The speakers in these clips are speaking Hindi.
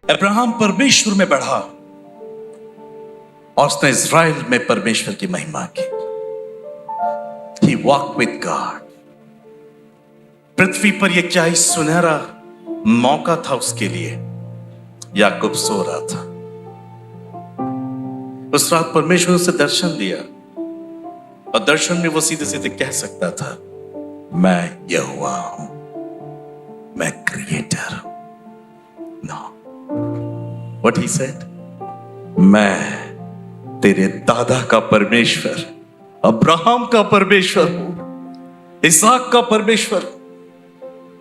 अब्राहम परमेश्वर में बढ़ा और उसने इज़राइल में परमेश्वर की महिमा की। He walked with God. पृथ्वी पर यह क्या ही सुनहरा मौका था उसके लिए। याकूब सो रहा था। उस रात परमेश्वर उसे दर्शन दिया और दर्शन में वो सीधे सीधे कह सकता था, मैं यहोवा हूं, मैं क्रिएटर हूं। No. What he said? मैं तेरे दादा का परमेश्वर, अब्राहम का परमेश्वर हूं, इसहाक का परमेश्वर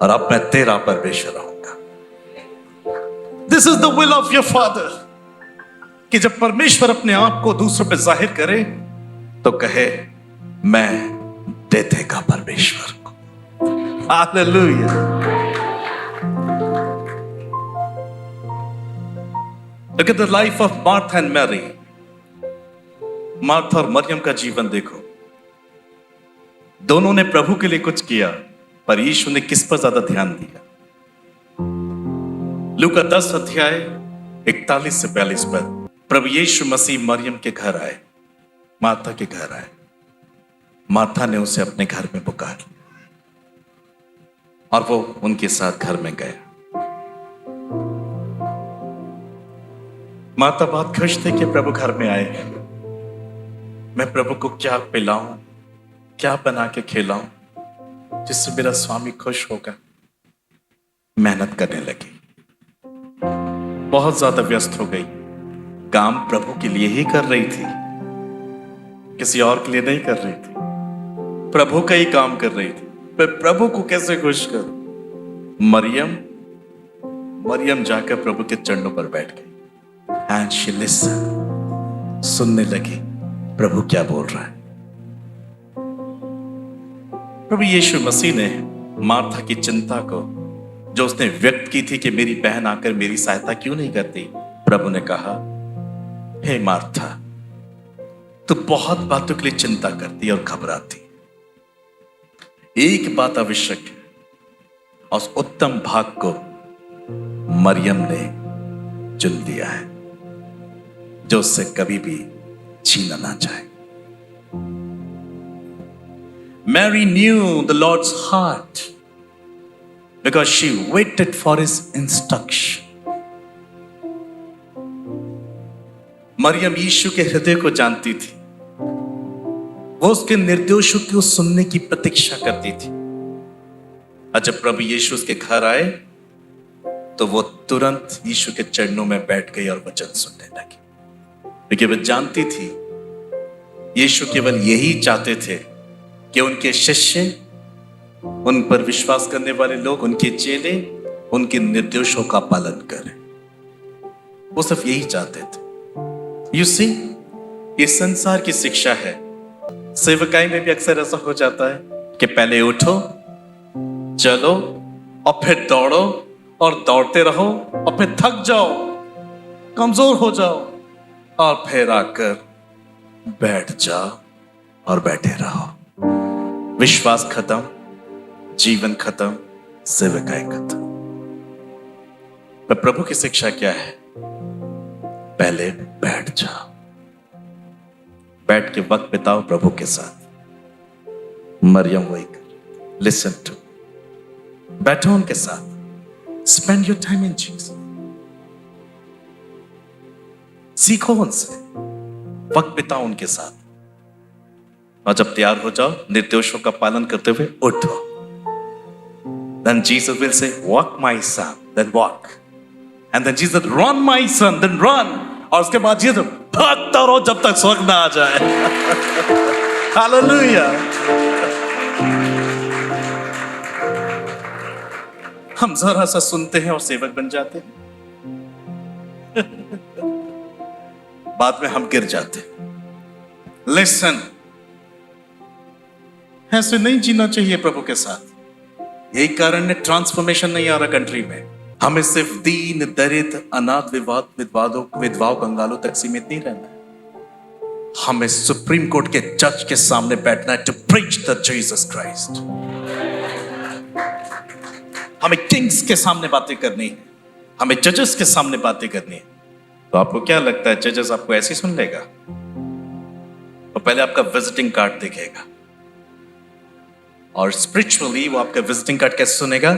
और अब मैं तेरा परमेश्वर रहूंगा। This is the will of your father. कि जब परमेश्वर अपने आप को दूसरों पे जाहिर करे तो कहे, मैं देते का परमेश्वर हूं। Hallelujah. Look at the life of Martha and Mary. Martha और मरियम का जीवन देखो। दोनों ने प्रभु के लिए कुछ किया, पर यीशु ने किस पर ज्यादा ध्यान दिया? लूका 10 अध्याय 41 से 42 पर प्रभु यीशु मसीह मरियम के घर आए, मार्था के घर आए। मार्था ने उसे अपने घर में पुकार लिया और वो उनके साथ घर में गया। माता बहुत खुश थी कि प्रभु घर में आए हैं। मैं प्रभु को क्या पिलाऊं, क्या बना के खिलाऊं जिससे मेरा स्वामी खुश होगा। मेहनत करने लगी, बहुत ज्यादा व्यस्त हो गई। काम प्रभु के लिए ही कर रही थी, किसी और के लिए नहीं कर रही थी। प्रभु का ही काम कर रही थी। मैं प्रभु को कैसे खुश करूं? मरियम जाकर प्रभु के चरणों पर बैठ गई। And she listened. सुनने लगी प्रभु क्या बोल रहा है। प्रभु यीशु मसीह ने मार्था की चिंता को जो उसने व्यक्त की थी कि मेरी बहन आकर मेरी सहायता क्यों नहीं करती, प्रभु ने कहा, हे मार्था, तू बहुत बातों के लिए चिंता करती और घबराती, एक बात आवश्यक है और उस उत्तम भाग को मरियम ने चुन लिया है जो उससे कभी भी छीना ना जाए। Mary knew the Lord's heart because she waited for his instruction. Maryam यीशु के हृदय को जानती थी। वो उसके निर्देशों को सुनने की प्रतीक्षा करती थी। और जब प्रभु यीशु उसके घर आए तो वो तुरंत यीशु के चरणों में बैठ गई और वचन सुनने लगी, क्योंकि वह जानती थी यीशु केवल यही चाहते थे कि उनके शिष्य, उन पर विश्वास करने वाले लोग, उनके चेले उनके निर्देशों का पालन करें। वो सिर्फ यही चाहते थे। You see, ये संसार की शिक्षा है। सेवकाई में भी अक्सर ऐसा हो जाता है कि पहले उठो, चलो और फिर दौड़ो और दौड़ते रहो और फिर थक जाओ, कमजोर हो जाओ और फिर आकर बैठ जाओ और बैठे रहो। विश्वास खत्म, जीवन खत्म, सेवकाई खत्म। पर प्रभु की शिक्षा क्या है? पहले बैठ जाओ, बैठ के वक्त बिताओ प्रभु के साथ। मरियम वही कर, लिसन टू, बैठो उनके साथ, spend your time in Jesus, सीखो उनसे, वक्त बिताओ उनके साथ। और जब तैयार हो जाओ निर्देशों का पालन करते हुए उठो। Then Jesus will say, walk my son, then walk. And then Jesus, run my son, then run. और उसके बाद Jesus, भागता रहो जब तक स्वर्ग ना आ जाए। हालेलुया। हम जरा सा सुनते हैं और सेवक बन जाते हैं। बाद में हम गिर जाते हैं। लिसन, ऐसे नहीं जीना चाहिए प्रभु के साथ। यही कारण है ट्रांसफॉर्मेशन नहीं आ रहा कंट्री में। हमें सिर्फ दीन दरिद्र अनाथ विधवाओं कंगालों तक सीमित नहीं रहना है। हमें सुप्रीम कोर्ट के जज के सामने बैठना है, to preach the Jesus Christ. हमें किंग्स के सामने बातें करनी है, हमें जजेस के सामने बातें करनी है, तो आपको क्या लगता है जजेस आपको ऐसे ही सुन लेगा? तो पहले आपका विजिटिंग कार्ड देखेगा, और स्पिरिचुअली वो आपका विजिटिंग कार्ड कैसे सुनेगा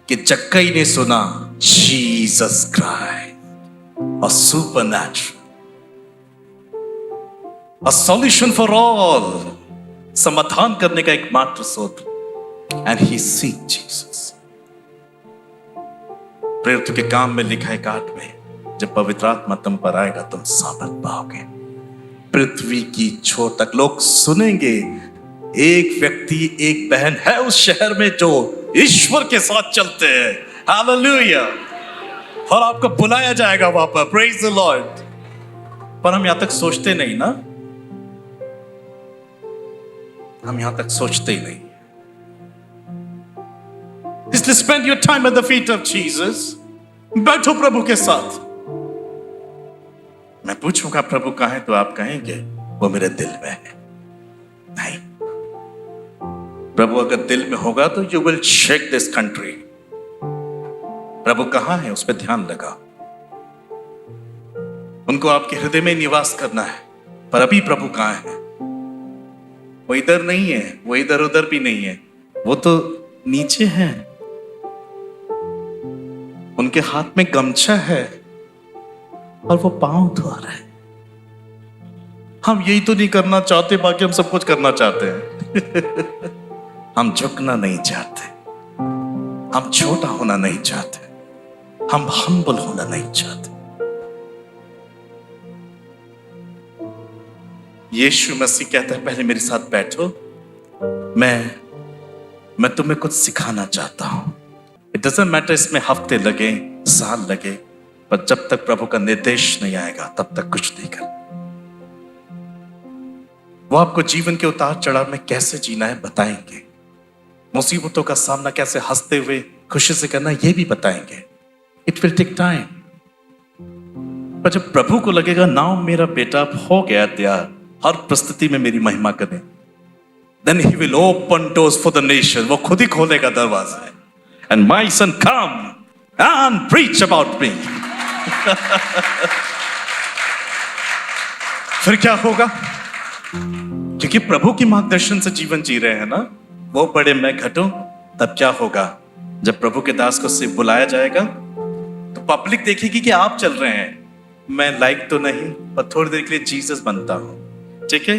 कि जक्कई ने सुना Jesus Christ, a supernatural, a solution for all, समाधान करने का एकमात्र स्रोत, एंड ही सी जीसस। प्रेरित के काम में लिखा है कार्ड में, जब पवित्र आत्मा तुम पर आएगा तुम सामर्थ पाओगे। पृथ्वी की छोर तक लोग सुनेंगे एक व्यक्ति, एक बहन है उस शहर में जो ईश्वर के साथ चलते हैं। हालेलुया। और आपको बुलाया जाएगा वहां पर। Praise the Lord. पर हम यहां तक सोचते नहीं ना, हम यहां तक सोचते ही नहीं। इसलिए spend your time at the feet of Jesus. बैठो प्रभु के साथ। मैं पूछूंगा प्रभु कहाँ है, तो आप कहेंगे वो मेरे दिल में है। नहीं, प्रभु अगर दिल में होगा तो you will shake this country. प्रभु कहां है, उस पर ध्यान लगा। उनको आपके हृदय में निवास करना है। पर अभी प्रभु कहां है? वो इधर नहीं है, वो इधर उधर भी नहीं है, वो तो नीचे है। उनके हाथ में गमछा है और वो पांव धो रहे हैं। हम यही तो नहीं करना चाहते, बाकी हम सब कुछ करना चाहते हैं। हम झुकना नहीं चाहते, हम छोटा होना नहीं चाहते, हम हम्बल होना नहीं चाहते। यीशु मसीह कहता है पहले मेरे साथ बैठो, मैं तुम्हें कुछ सिखाना चाहता हूं। इट डजंट मैटर इसमें हफ्ते लगे, साल लगे, पर जब तक प्रभु का निर्देश नहीं आएगा तब तक कुछ नहीं कर। वो आपको जीवन के उतार चढ़ाव में कैसे जीना है बताएंगे। मुसीबतों का सामना कैसे हंसते हुए खुशी से करना ये भी बताएंगे। It will take time. पर जब प्रभु को लगेगा नाउ मेरा बेटा हो गया तैयार, हर परिस्थिति में मेरी महिमा करें, then he will open doors for the nation। वो खुद ही खोलेगा दरवाजे। and my son come and preach about me। फिर क्या होगा? क्योंकि प्रभु की मार्गदर्शन से जीवन जी रहे हैं ना, वो बड़े मैं घटूं। तब क्या होगा? जब प्रभु के दास को से बुलाया जाएगा तो पब्लिक देखेगी कि आप चल रहे हैं। मैं लाइक तो नहीं, पर थोड़ी देर के लिए जीसस बनता हूं। ठीक है,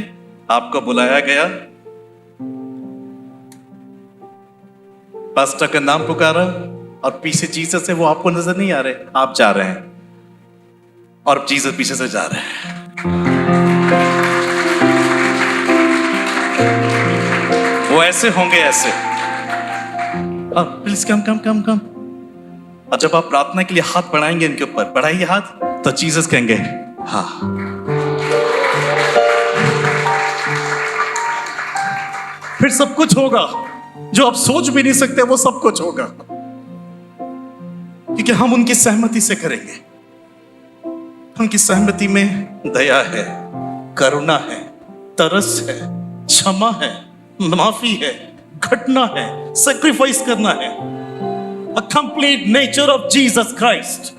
आपको बुलाया गया, पास्टर का नाम पुकारा और पीछे जीसस है, वो आपको नजर नहीं आ रहे, आप जा रहे हैं और जीसस पीछे से जा रहे हैं। वो ऐसे होंगे, ऐसे प्लीज कम कम कम कम। और जब आप प्रार्थना के लिए हाथ बढ़ाएंगे इनके ऊपर, बढ़ाइए हाथ, तो जीसस कहेंगे हाँ। फिर सब कुछ होगा जो आप सोच भी नहीं सकते, वो सब कुछ होगा क्योंकि हम उनकी सहमति से करेंगे। उनकी सहमति में दया है, करुणा है, तरस है, क्षमा है, माफी है, घटना है, सैक्रिफाइस करना है। A complete nature of Jesus Christ.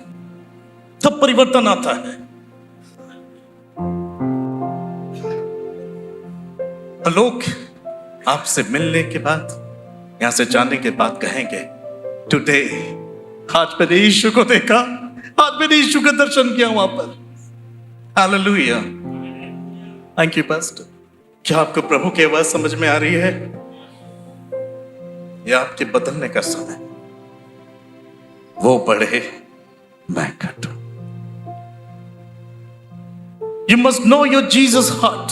तब परिवर्तन आता है। लोग आपसे मिलने के बाद, यहां से जाने के बाद कहेंगे टुडे, आज मैंने यीशु को देखा, आज मैंने यीशु का दर्शन किया वहां पर। हालेलुया। Thank you pastor. क्या आपको प्रभु की आवाज समझ में आ रही है? यह आपके बदलने का समय। वो बढ़े मैं घटूं। You must know your Jesus heart.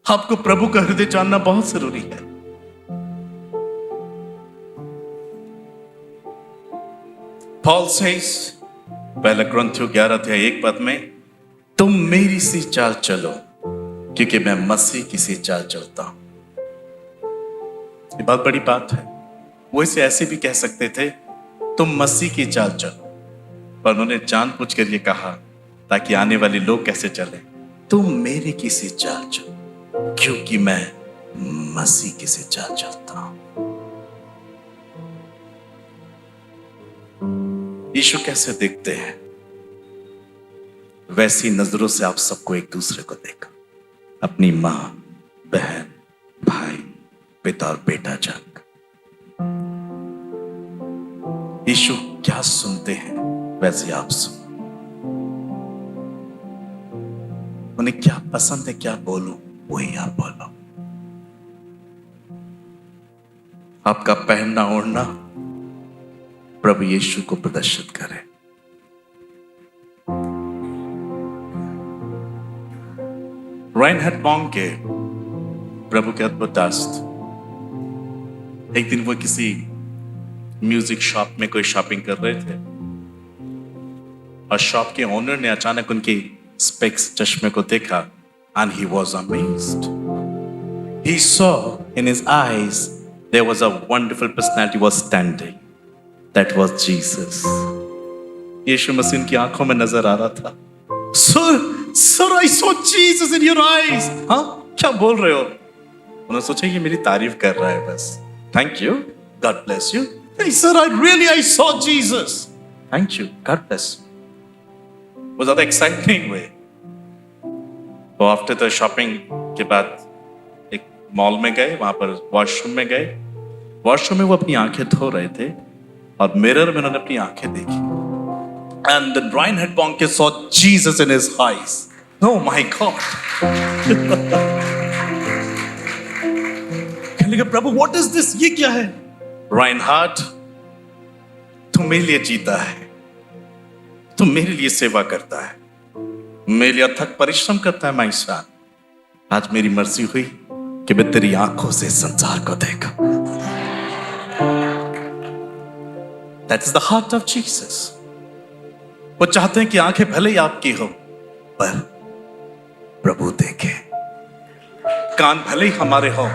आपको प्रभु का हृदय जानना बहुत जरूरी है। पॉल सेज, पहला कुरिन्थियों 11:1 में, तुम मेरी सी चाल चलो क्योंकि मैं मसीह की सी चाल चलता हूं। ये बहुत बड़ी बात है। वो इसे ऐसे भी कह सकते थे, तुम मसीह की चाल चलो, पर उन्होंने जानबूझ कर ये कहा ताकि आने वाले लोग कैसे चले, तुम मेरी की सी चाल चलो क्योंकि मैं मसीह की सी चाल चलता हूं। यीशु कैसे देखते हैं, वैसी नजरों से आप सबको एक दूसरे को देखा, अपनी मां, बहन, भाई, पिता और बेटा जानकर। यीशु क्या सुनते हैं वैसे आप सुन। उन्हें क्या पसंद है, क्या बोलूं, वही आप बोलो। आपका पहनना ओढ़ना प्रभु यीशु को प्रदर्शित करे। राइनहार्ड बॉन्क के प्रभु के अद्भुत दास्त, एक दिन वो किसी म्यूजिक शॉप में कोई शॉपिंग कर रहे थे और शॉप के ओनर ने अचानक उनके स्पेक्स, चश्मे को देखा and he was amazed. He saw in his eyes there was a wonderful personality was standing. That was Jesus. यीशु मसीह की आंखों में नजर आ रहा था। Sir, I saw Jesus in your eyes. हाँ, क्या बोल रहे हो? उन्होंने सोचा ये मेरी तारीफ कर रहा है बस। Thank you, God bless you. Hey sir, I saw Jesus. Thank you, God bless you. वो ज्यादा एक्साइटिंग हुए। वो आफ्टर द शॉपिंग के बाद एक मॉल में गए, वहां पर वॉशरूम में गए। वॉशरूम में वो अपनी आंखें धो रहे थे और मिरर में उन्होंने अपनी आंखें देखी। And then Reinhard Bonnke saw Jesus in his eyes. Oh my God! कहने लगे प्रभु, what is this? ये क्या है? Reinhard, तू मेरे लिए जीता है, तू मेरे लिए सेवा करता है, मेरे लिए अथक परिश्रम करता है माई सान। आज मेरी मर्जी हुई कि मैं तेरी आंखों से संसार को देखा। That is the heart of Jesus. वो चाहते हैं कि आंखें भले ही आपकी हो, पर प्रभु देखे। कान भले ही हमारे हो,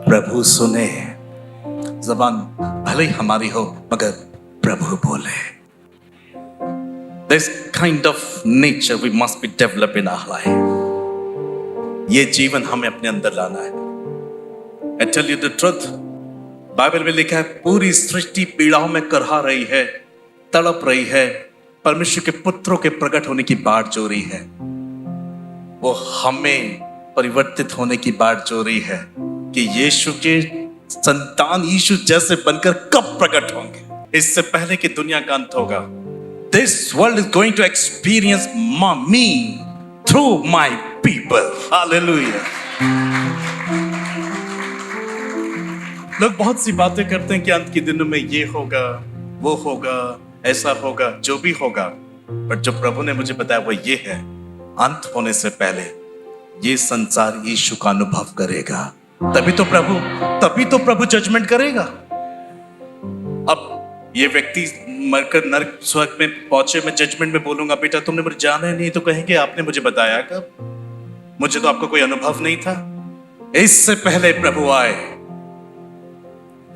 प्रभु सुने। जबान भले ही हमारी हो, मगर प्रभु बोले। This kind of nature we must be developed in our life. ये जीवन हमें अपने अंदर लाना है। I tell you the truth. Bible में लिखा है पूरी सृष्टि पीड़ाओं में करहा रही है, तड़प रही है, परमेश्वर के पुत्रों के प्रकट होने की बाट जो रही है। वो हमें परिवर्तित होने की बाट जो रही है कि यीशु के संतान यीशु जैसे बनकर कब प्रकट होंगे। इससे पहले कि दुनिया का अंत होगा। This world is going to experience me through my people. Hallelujah. लोग बहुत सी बातें करते हैं कि अंत के दिनों में ये होगा, वो होगा, ऐसा होगा, जो भी होगा, पर जो प्रभु ने मुझे बताया वो ये है, अंत होने से पहले ये संसार यीशु का अनुभव करेगा। तभी तो प्रभु जजमेंट करेगा। अब ये व्यक्ति मरकर नरक स्वर्ग में पहुंचे, मैं जजमेंट में बोलूंगा बेटा तुमने मुझे जाना नहीं, तो कहेंगे आपने मुझे बताया कब? मुझे तो आपका कोई अनुभव नहीं था। इससे पहले प्रभु आए,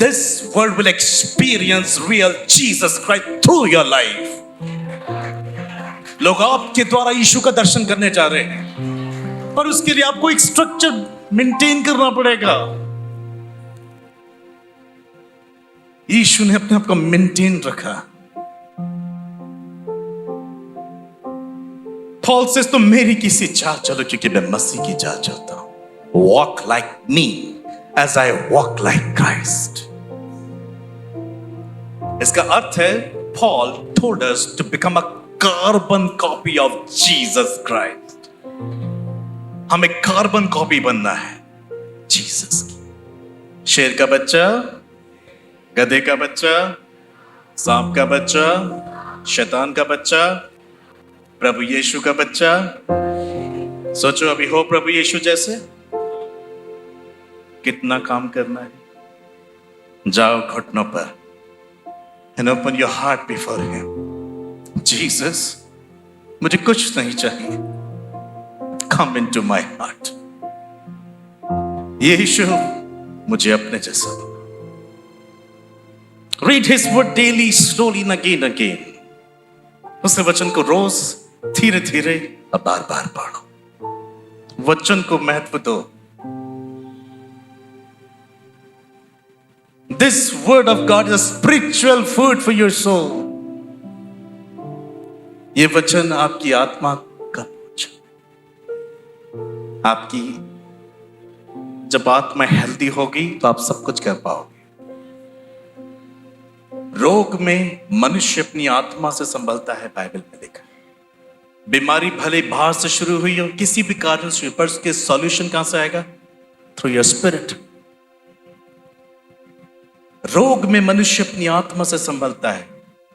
this world will experience real Jesus Christ through your life. लोग आपके द्वारा यीशु का दर्शन करने जा रहे हैं, पर उसके लिए आपको एक स्ट्रक्चर मेंटेन करना पड़ेगा। यीशु ने अपने आप को मेंटेन रखा। पॉल से तो मेरी किसी चाल चलो, क्योंकि मैं मसीह की चाल चलता हूं। Walk like me as I walk like Christ. इसका अर्थ है Paul told us to become a carbon copy of Jesus Christ. हमें कार्बन कॉपी बनना है जीसस की। शेर का बच्चा, गधे का बच्चा, सांप का बच्चा, शैतान का बच्चा, प्रभु यीशु का बच्चा। सोचो अभी हो प्रभु यीशु जैसे, कितना काम करना है। जाओ घुटनों पर and open your heart before him. Jesus, मुझे कुछ नहीं चाहिए, come into my heart. यीशु मुझे अपने जैसा बना। Read his word daily, slowly and again. उसके वचन को रोज धीरे धीरे और बार बार पढ़ो। वचन को महत्व दो। This word of God is a spiritual food for your soul. ये वचन आपकी आत्मा का भोजन, आपकी जब आत्मा हेल्दी होगी तो आप सब कुछ कर पाओगे। रोग में मनुष्य अपनी आत्मा से संभलता है, बाइबल में लिखा है। बीमारी भले बाहर से शुरू हुई हो, किसी भी कारण से, पर उसके सॉल्यूशन कहां से आएगा? Through your spirit. रोग में मनुष्य अपनी आत्मा से संभलता है।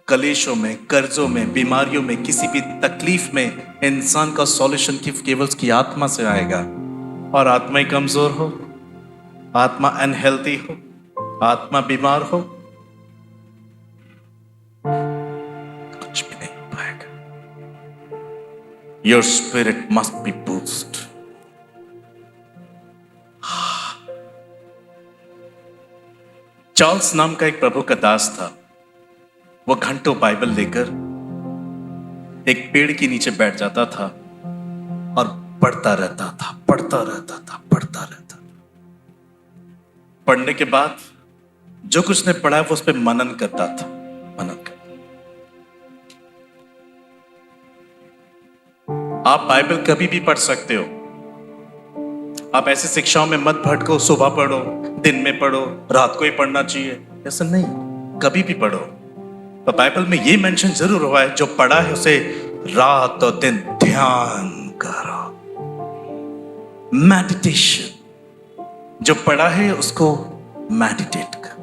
कलेशों में, कर्जों में, बीमारियों में, किसी भी तकलीफ में इंसान का सॉल्यूशन केवल उसकी आत्मा से आएगा। और आत्मा ही कमजोर हो, आत्मा अनहेल्दी हो, आत्मा बीमार हो, कुछ भी नहीं हो पाएगा। Your spirit must be boosted. Charles नाम का एक प्रभु का दास था। वो घंटों बाइबल लेकर एक पेड़ के नीचे बैठ जाता था और पढ़ता रहता था, पढ़ता रहता था, पढ़ता रहता था। पढ़ने के बाद जो कुछ ने पढ़ा वो उस पर मनन करता था, मनन करता। आप बाइबल कभी भी पढ़ सकते हो। आप ऐसी शिक्षाओं में मत भटको, सुबह पढ़ो, दिन में पढ़ो, रात को ही पढ़ना चाहिए, ऐसा नहीं, कभी भी पढ़ो। तो बाइबल में ये मेंशन जरूर हुआ है, जो पढ़ा है उसे रात और दिन ध्यान करो, मेडिटेशन। जो पढ़ा है उसको मेडिटेट करो।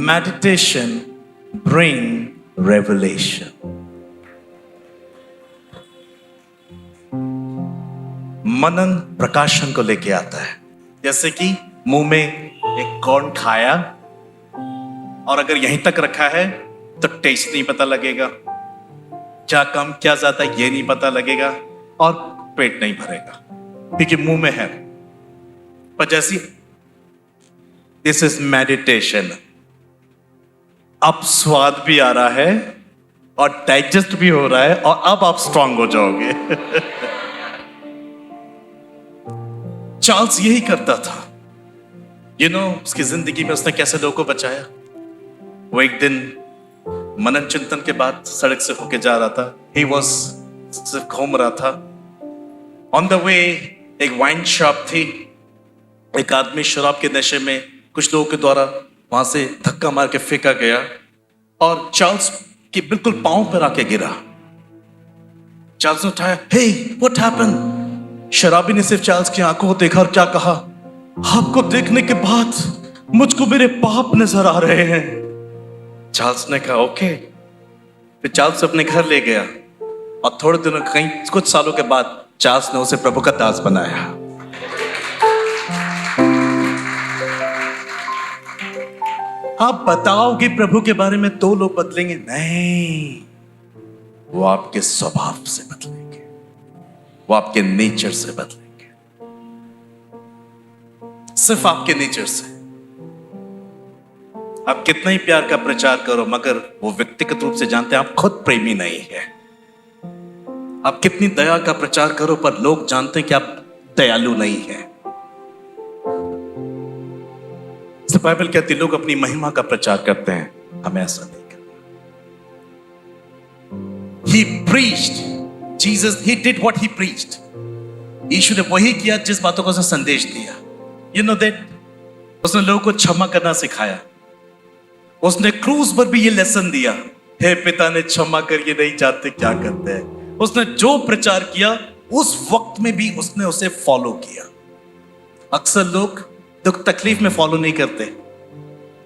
Meditation bring revelation. मनन प्रकाशन को लेके आता है। जैसे कि मुंह में एक कॉर्न खाया और अगर यहीं तक रखा है तो टेस्ट नहीं पता लगेगा, क्या कम क्या ज्यादा ये नहीं पता लगेगा, और पेट नहीं भरेगा क्योंकि मुंह में है। पर जैसी दिस इज मेडिटेशन, अब स्वाद भी आ रहा है और डाइजेस्ट भी हो रहा है और अब आप स्ट्रांग हो जाओगे। चार्ल्स यही करता था। उसकी जिंदगी में उसने कैसे लोगों को बचाया। वो एक दिन मनन चिंतन के बाद सड़क से होके जा रहा था। ही वॉज सिर्फ घूम रहा था। ऑन द वे एक वाइन शॉप थी। एक आदमी शराब के नशे में कुछ लोगों के द्वारा वहां से धक्का मार के फेंका गया और चार्ल्स के बिल्कुल पांव पर आके गिरा। चार्ल्स ने उठाया, हे व्हाट हैपेंड? शराबी ने सिर्फ चार्ल्स की आंखों को देखा और क्या कहा, आपको देखने के बाद मुझको मेरे पाप नजर आ रहे हैं। चार्ल्स ने कहा ओके। फिर चार्ल्स अपने घर ले गया और थोड़े दिनों, कहीं कुछ सालों के बाद चार्ल्स ने उसे प्रभु का दास बनाया। आप बताओगे प्रभु के बारे में तो लोग बदलेंगे? नहीं, वो आपके स्वभाव से बदलेंगे, वो आपके नेचर से बदलेंगे, सिर्फ आपके नेचर से। आप कितना ही प्यार का प्रचार करो, मगर वो व्यक्तिगत रूप से जानते हैं आप खुद प्रेमी नहीं है। आप कितनी दया का प्रचार करो, पर लोग जानते हैं कि आप दयालु नहीं है। बाइबल कहती लोग अपनी महिमा का प्रचार करते हैं, हमें ऐसा नहीं करना। He preached, Jesus, he did what he preached. यीशु ने वही किया जिस बातों को उसने संदेश दिया। You know that? उसने लोगों को क्षमा करना सिखाया। उसने क्रूस पर भी ये लेसन दिया, हे पिता ने क्षमा कर, ये नहीं जानते क्या करते हैं। उसने जो प्रचार किया उस वक्त में भी उसने उसे फॉलो किया। अक्सर लोग दुख तकलीफ में फॉलो नहीं करते,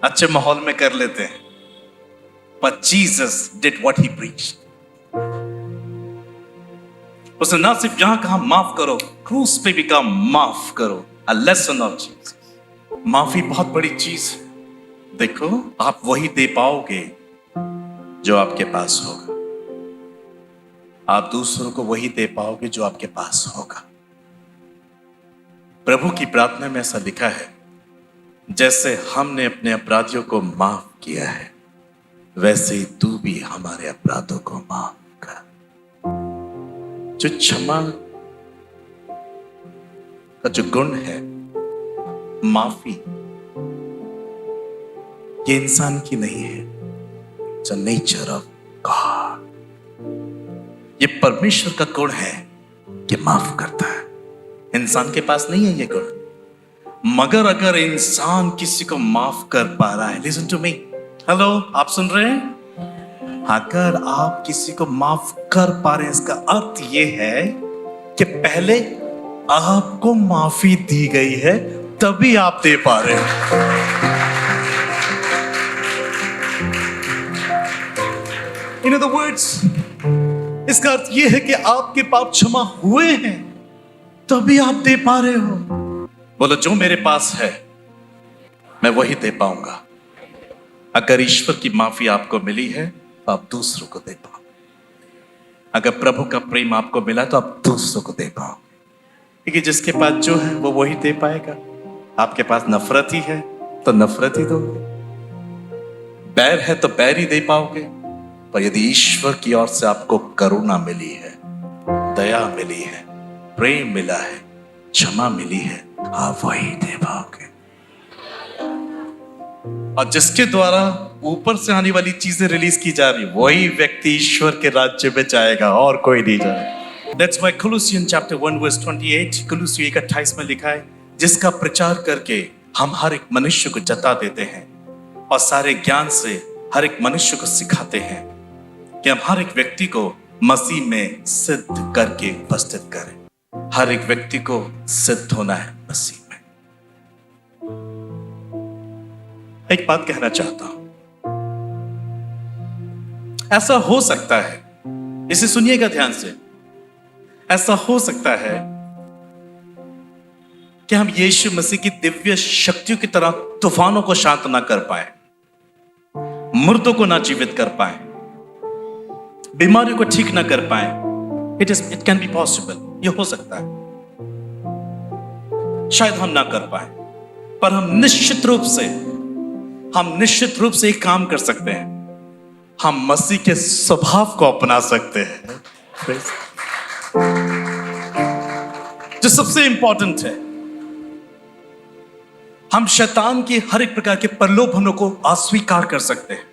अच्छे माहौल में कर लेते हैं। But Jesus did what he preached. उसने ना सिर्फ यहां कहा माफ करो, क्रूस पे भी कहा माफ करो। A lesson of Jesus. माफी बहुत बड़ी चीज है। देखो, आप वही दे पाओगे जो आपके पास होगा। आप दूसरों को वही दे पाओगे जो आपके पास होगा। प्रभु की प्रार्थना में ऐसा लिखा है, जैसे हमने अपने अपराधियों को माफ किया है, वैसे ही तू भी हमारे अपराधों को माफ कर। जो क्षमा का जो गुण है, माफी, ये इंसान की नहीं है, it's a nature of God. ये परमेश्वर का गुण है कि माफ करता है। इंसान के पास नहीं है ये गुण। मगर अगर इंसान किसी को माफ कर पा रहा है, लिसन टू मी, हेलो, आप सुन रहे हैं? अगर आप किसी को माफ कर पा रहे हैं, इसका अर्थ ये है कि पहले आपको माफी दी गई है, तभी आप दे पा रहे हैं। In other words, इसका अर्थ यह है कि आपके पाप क्षमा हुए हैं, तभी आप दे पा रहे हो। बोलो, जो मेरे पास है मैं वही दे पाऊंगा। अगर ईश्वर की माफी आपको मिली है तो आप दूसरों को दे पाओ। अगर प्रभु का प्रेम आपको मिला तो आप दूसरों को दे पाओ, क्योंकि जिसके पास जो है वो वही दे पाएगा। आपके पास नफरत ही है तो नफरत ही दोगे, बैर है तो बैर ही दे पाओगे। पर यदि ईश्वर की ओर से आपको करुणा मिली है, दया मिली है, प्रेम मिला है, क्षमा मिली है, आप वही दे पाओगे। और जिसके द्वारा ऊपर से आने वाली चीजें रिलीज की जा रही, वही व्यक्ति ईश्वर के राज्य में जाएगा, और कोई नहीं जाएगा। That's why Colossians chapter 1 verse 28, कुलुस्सी 1:28 में लिखा है, जिसका प्रचार करके हम हर एक मनुष्य को जता देते हैं और सारे ज्ञान से हर एक मनुष्य को सिखाते हैं कि हम हर एक व्यक्ति को मसीह में सिद्ध करके उपस्थित करें। हर एक व्यक्ति को सिद्ध होना है मसीह में। एक बात कहना चाहता हूं, ऐसा हो सकता है, इसे सुनिएगा ध्यान से, ऐसा हो सकता है कि हम यीशु मसीह की दिव्य शक्तियों की तरह तूफानों को शांत ना कर पाए, मुर्दों को ना जीवित कर पाए, बीमारियों को ठीक ना कर पाए। इट कैन बी पॉसिबल, ये हो सकता है, शायद हम ना कर पाए, पर हम निश्चित रूप से एक काम कर सकते हैं, हम मसीह के स्वभाव को अपना सकते हैं, जो सबसे इंपॉर्टेंट है। हम शैतान की हर एक प्रकार के प्रलोभनों को अस्वीकार कर सकते हैं,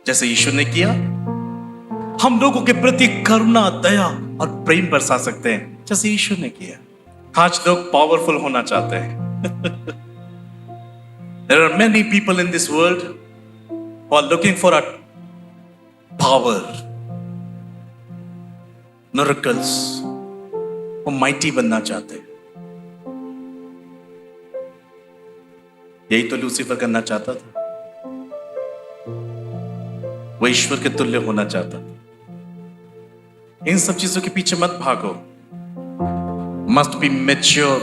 जैसे यीशु ने किया। हम लोगों के प्रति करुणा, दया और प्रेम बरसा सकते हैं, जैसे यीशु ने किया। आज लोग पावरफुल होना चाहते हैं। There are many people in this world who are looking for a power, miracles, वो mighty बनना चाहते हैं। यही तो लूसीफर करना चाहता था, वो ईश्वर के तुल्य होना चाहता था। इन सब चीजों के पीछे मत भागो। Must be mature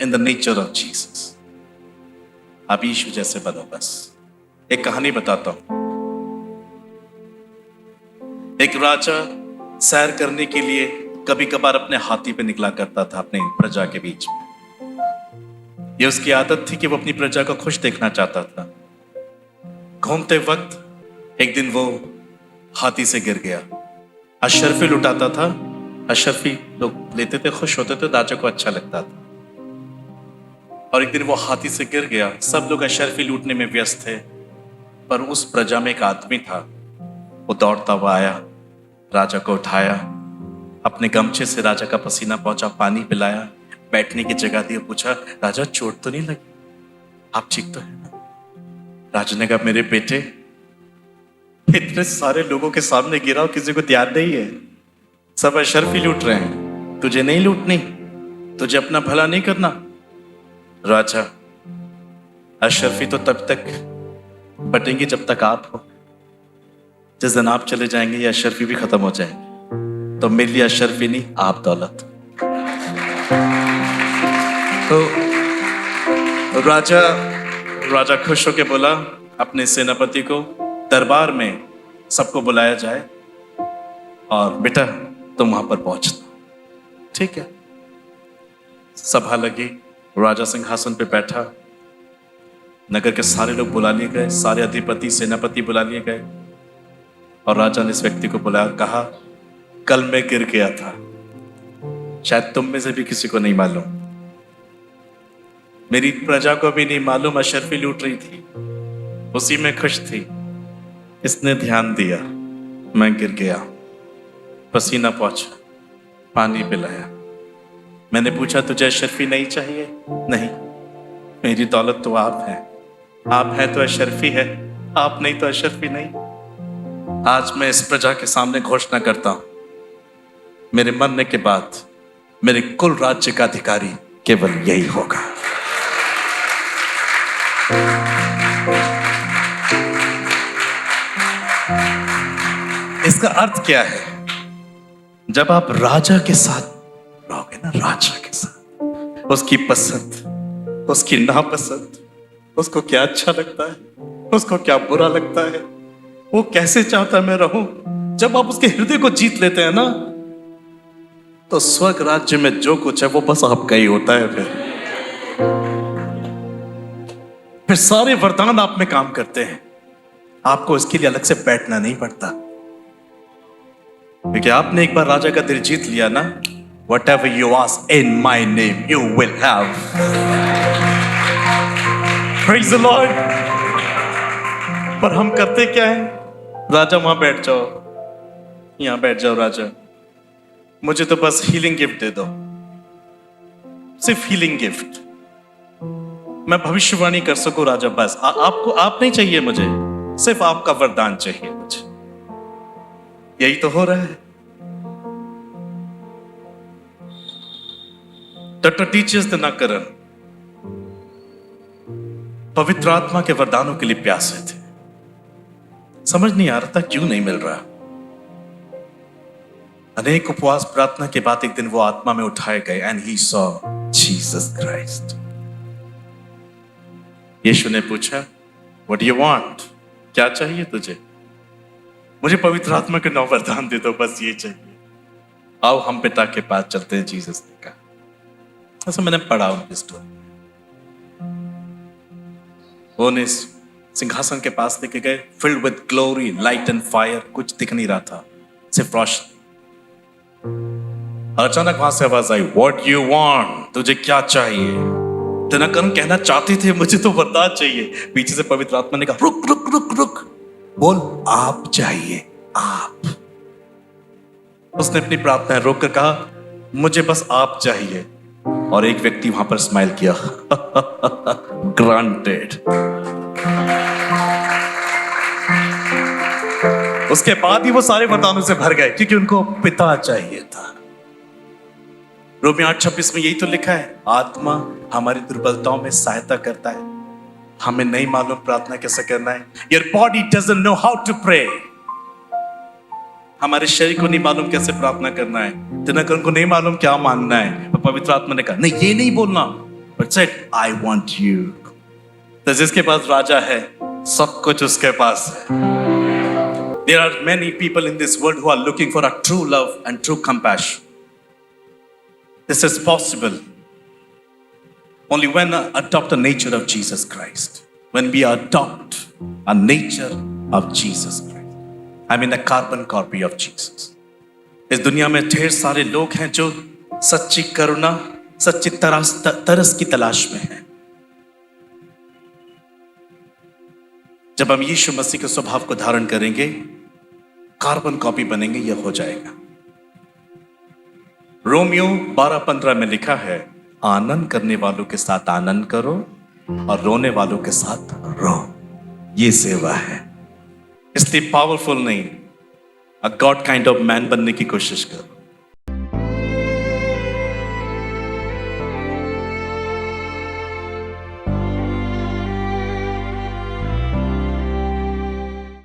in the nature of Jesus. आप यीशु जैसे बनो। बस एक कहानी बताता हूं। एक राजा सैर करने के लिए कभी कभार अपने हाथी पे निकला करता था अपने प्रजा के बीच में। ये उसकी आदत थी कि वो अपनी प्रजा को खुश देखना चाहता था। घूमते वक्त एक दिन वो हाथी से गिर गया। अशरफी लुटाता था, अशरफी लोग लेते थे, खुश होते थे, राजा को अच्छा लगता था। और एक दिन वो हाथी से गिर गया। सब लोग अशरफी लूटने में व्यस्त थे, पर उस प्रजा में एक आदमी था। वो दौड़ता हुआ आया, राजा को उठाया, अपने गमछे से राजा का पसीना पहुंचा, पानी पिलाया, बैठने की जगह दी, पूछा, राजा चोट तो नहीं लगी? आप ठीक तो है? राजा ने कहा, मेरे बेटे, इतने सारे लोगों के सामने गिरा हो, किसी को ध्यान नहीं है, सब अशरफी लूट रहे हैं, तुझे नहीं लूटनी, तुझे अपना भला नहीं करना। राजा, अशरफी तो तब तक बटेंगे जब तक आप हो। जिस दिन आप चले जाएंगे ये अशरफी भी खत्म हो जाएंगे, तो मेरे लिए अशरफी नहीं, आप दौलत। तो राजा खुश होकर बोला अपने सेनापति को, दरबार में सबको बुलाया जाए और बेटा तुम वहां पर पहुंचना। ठीक है। सभा लगी, राजा सिंहासन पे बैठा, नगर के सारे लोग बुला लिए गए, सारे अधिपति सेनापति बुला लिए गए, और राजा ने इस व्यक्ति को बुलाया, कहा, कल मैं गिर गया था, शायद तुम में से भी किसी को नहीं मालूम, मेरी प्रजा को भी नहीं मालूम, अशरफी लूट रही थी, उसी में खुश थी, इसने ध्यान दिया, मैं गिर गया, पसीना पहुंचा, पानी पिलाया। मैंने पूछा तुझे अशरफी नहीं चाहिए? नहीं, मेरी दौलत तो आप है, आप है तो अशरफी है, आप नहीं तो अशरफी नहीं। आज मैं इस प्रजा के सामने घोषणा करता हूं, मेरे मरने के बाद मेरे कुल राज्य का अधिकारी केवल यही होगा। इसका अर्थ क्या है? जब आप राजा के साथ रहोगे ना, राजा के साथ, उसकी पसंद, उसकी नापसंद, उसको क्या अच्छा लगता है, उसको क्या बुरा लगता है, वो कैसे चाहता है मैं रहूं, जब आप उसके हृदय को जीत लेते हैं ना, तो स्वर्ग राज्य में जो कुछ है वो बस आपका ही होता है। फिर सारे वरदान आप में काम करते हैं। आपको इसके लिए अलग से बैठना नहीं पड़ता, क्योंकि आपने एक बार राजा का दिल जीत लिया ना, whatever you ask in my name you will have. Praise the Lord. पर हम करते क्या है? राजा वहां बैठ जाओ, यहां बैठ जाओ राजा, मुझे तो बस हीलिंग गिफ्ट दे दो, सिर्फ हीलिंग गिफ्ट, मैं भविष्यवाणी कर सकूं राजा, बस आपको आप नहीं चाहिए मुझे, सिर्फ आपका वरदान चाहिए मुझे। यही तो हो रहा है। डॉक्टर टीचर्स न करन पवित्र आत्मा के वरदानों के लिए प्यासे थे, समझ नहीं आ रहा था क्यों नहीं मिल रहा। अनेक उपवास प्रार्थना के बाद एक दिन वो आत्मा में उठाए गए, and he saw Jesus Christ. यीशु ने पूछा, व्हाट डू यू वांट? क्या चाहिए तुझे? मुझे पवित्र आत्मा के 9 वरदान दे दो, बस ये चाहिए। आओ हम पिता के पास चलते हैं, जीसस ने कहा। ऐसा मैंने पढ़ा उनकी स्टोरी। वो ने सिंहासन के पास लेके गए, filled with glory, light and fire, कुछ दिख नहीं रहा था, सिर्फ रोशनी। और अचानक वहां से आवाज आई, व्हाट यू वांट? तुझे क्या चाहिए? दिनकरन कहना चाहते थे, मुझे तो वरदान चाहिए। पीछे से पवित्र आत्मा ने कहा, रुक रुक रुक रुक, बोल आप चाहिए, आप। उसने अपनी प्रार्थना रोक कर कहा, मुझे बस आप चाहिए। और एक व्यक्ति वहां पर स्माइल किया, ग्रांटेड। उसके बाद ही वो सारे वरदानों से भर गए, क्योंकि उनको पिता चाहिए था। रोमियो 8:26 में यही तो लिखा है, आत्मा हमारी दुर्बलताओं में सहायता करता है, हमें नहीं मालूम प्रार्थना कैसे करना है। Your body doesn't know how to pray. हमारे शरीर को नहीं मालूम कैसे प्रार्थना करना है, दिनकरन को नहीं मालूम क्या मांगना है, पर पवित्र आत्मा ने कहा, नहीं ये नहीं बोलना, but said I want you. तो जिसके पास राजा है, सब कुछ उसके पास है। There are many people in this world who are looking for a true love and true compassion. This is possible only when we adopt the nature of Jesus Christ. When we adopt a nature of Jesus Christ. I mean a carbon copy of Jesus. इस दुनिया में ढेर सारे लोग हैं जो सच्ची करुणा, सच्ची तरस की तलाश में हैं। जब हम यीशु मसीह के स्वभाव को धारण करेंगे, कार्बन कॉपी बनेंगे, यह हो जाएगा। रोमियो 12:15 में लिखा है, आनंद करने वालों के साथ आनंद करो और रोने वालों के साथ रो, ये सेवा है। इसलिए पावरफुल नहीं, अ गॉड काइंड ऑफ मैन बनने की कोशिश करो।